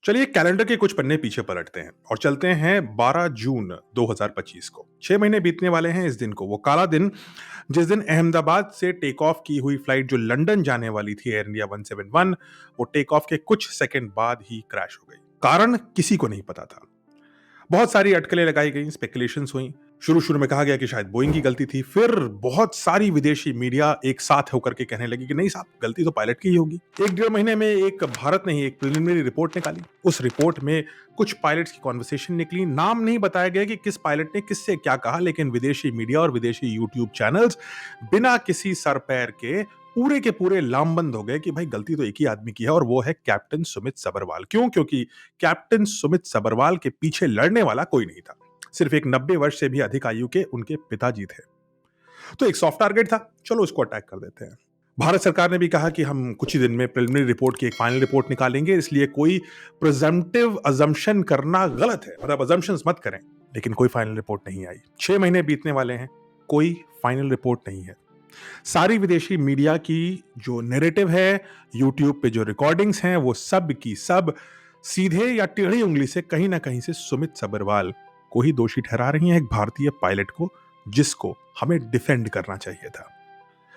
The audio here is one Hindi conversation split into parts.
चलिए कैलेंडर के कुछ पन्ने पीछे पलटते हैं और चलते हैं 12 जून 2025 को। 6 महीने बीतने वाले हैं इस दिन को, वो काला दिन जिस दिन अहमदाबाद से टेक ऑफ की हुई फ्लाइट जो लंदन जाने वाली थी एयर इंडिया 171, वो टेक ऑफ के कुछ सेकंड बाद ही क्रैश हो गई। कारण किसी को नहीं पता था। बहुत सारी अटकलें लगाई गई, स्पेकुलेशंस हुई। शुरू में कहा गया कि शायद बोइंग की गलती थी, फिर बहुत सारी विदेशी मीडिया एक साथ होकर के कहने लगी कि नहीं साहब, गलती तो पायलट की ही होगी। 1 डेढ़ महीने में एक भारत ने ही एक प्रिलिमिनरी रिपोर्ट निकाली। उस रिपोर्ट में कुछ पायलट्स की कॉन्वर्सेशन निकली। नाम नहीं बताया गया कि किस पायलट ने किससे क्या कहा, लेकिन विदेशी मीडिया और विदेशी यूट्यूब चैनल्स बिना किसी सर पैर के पूरे के पूरे लामबंद हो गए कि भाई गलती तो एक ही आदमी की है और वो है कैप्टन सुमित सबरवाल। क्यों? क्योंकि कैप्टन सुमित सबरवाल के पीछे लड़ने वाला कोई नहीं था। सिर्फ एक 90 वर्ष से भी अधिक आयु के उनके पिताजी थे। तो एक सॉफ्ट टारगेट था, चलो उसको अटैक कर देते हैं। भारत सरकार ने भी कहा कि हम कुछ ही दिन में प्रिलिमिनरी रिपोर्ट की एक फाइनल रिपोर्ट निकालेंगे, इसलिए कोई प्रिजम्पटिव अजम्पशन करना गलत है, मतलब अजम्पशंस मत करें। लेकिन कोई फाइनल रिपोर्ट नहीं आई। 6 महीने बीतने वाले हैं, कोई फाइनल रिपोर्ट नहीं है। सारी विदेशी मीडिया की जो नैरेटिव है, यूट्यूब पे जो रिकॉर्डिंग्स हैं, वो सब की सब सीधे या टेढ़ी उंगली से कहीं ना कहीं से सुमित सबरवाल को ही दोषी ठहरा रही हैं, एक भारतीय पायलट को जिसको हमें डिफेंड करना चाहिए था।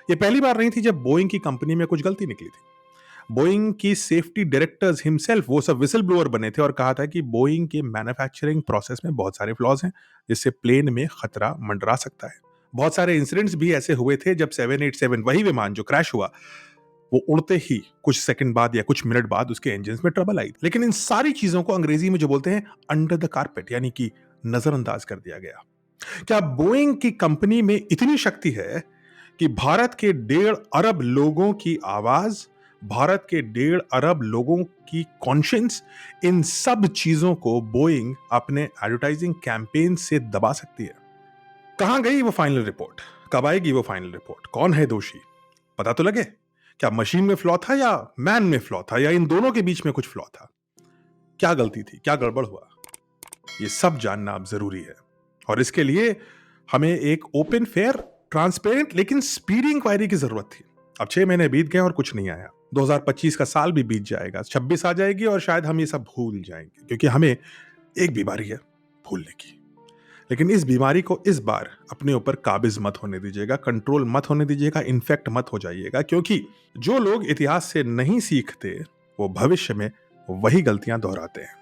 यह पहली बार नहीं थी जब बोइंग की कंपनी में कुछ गलती निकली थी। बोइंग की सेफ्टी डायरेक्टर्स हिमसेल्फ वो सब विसल ब्लोअर बने थे और कहा था कि बोइंग के मैन्युफैक्चरिंग प्रोसेस में बहुत सारे फ्लॉज हैं, जिससे प्लेन में खतरा मंडरा सकता है। बहुत सारे इंसिडेंट्स भी ऐसे हुए थे जब 787 वही विमान जो क्रैश हुआ, वो उड़ते ही कुछ सेकंड बाद या कुछ मिनट बाद उसके इंजन में ट्रबल आई। लेकिन इन सारी चीजों को अंग्रेजी में जो बोलते हैं अंडर द कारपेट, यानी कि नजरअंदाज कर दिया गया। क्या बोइंग की कंपनी में इतनी शक्ति है कि भारत के 1.5 अरब लोगों की आवाज, भारत के 1.5 अरब लोगों की कॉन्शियंस, इन सब चीजों को बोइंग अपने एडवर्टाइजिंग कैंपेन से दबा सकती है? कहां गई वो फाइनल रिपोर्ट? कब आएगी वो फाइनल रिपोर्ट? कौन है दोषी? पता तो लगे। क्या मशीन में फ्लॉ था या मैन में फ्लॉ था या इन दोनों के बीच में कुछ फ्लॉ था? क्या गलती थी? क्या गड़बड़ हुआ? ये सब जानना अब जरूरी है और इसके लिए हमें एक ओपन, फेयर, ट्रांसपेरेंट लेकिन स्पीडी इंक्वायरी की जरूरत थी। अब 6 महीने बीत गए और कुछ नहीं आया। 2025 का साल भी बीत जाएगा, 26 आ जाएगी और शायद हम ये सब भूल जाएंगे, क्योंकि हमें एक बीमारी है, भूलने की। लेकिन इस बीमारी को इस बार अपने ऊपर काबिज मत होने दीजिएगा, कंट्रोल मत होने दीजिएगा, इन्फेक्ट मत हो जाइएगा, क्योंकि जो लोग इतिहास से नहीं सीखते वो भविष्य में वही गलतियां दोहराते हैं।